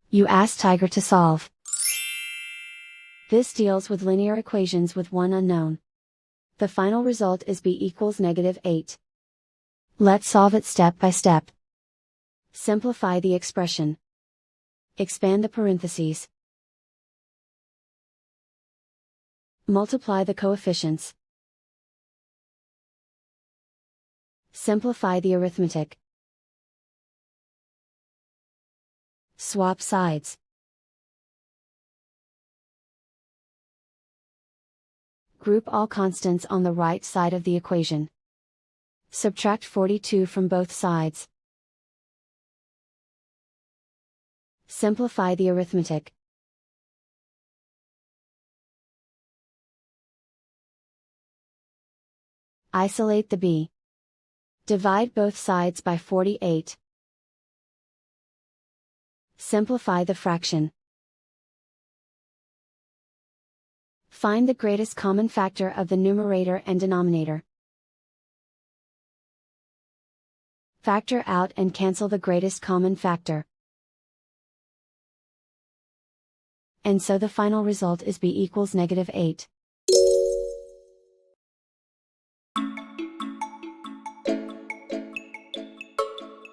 You ask Tiger to solve. This deals with linear equations with one unknown. The final result is b equals -8. Let's solve it step by step. Simplify the expression. Expand the parentheses. Multiply the coefficients. Simplify the arithmetic. Swap sides. Group all constants on the right side of the equation. Subtract 42 from both sides. Simplify the arithmetic. Isolate the b. Divide both sides by 48. Simplify the fraction. Find the greatest common factor of the numerator and denominator. Factor out and cancel the greatest common factor. And so the final result is b equals -8.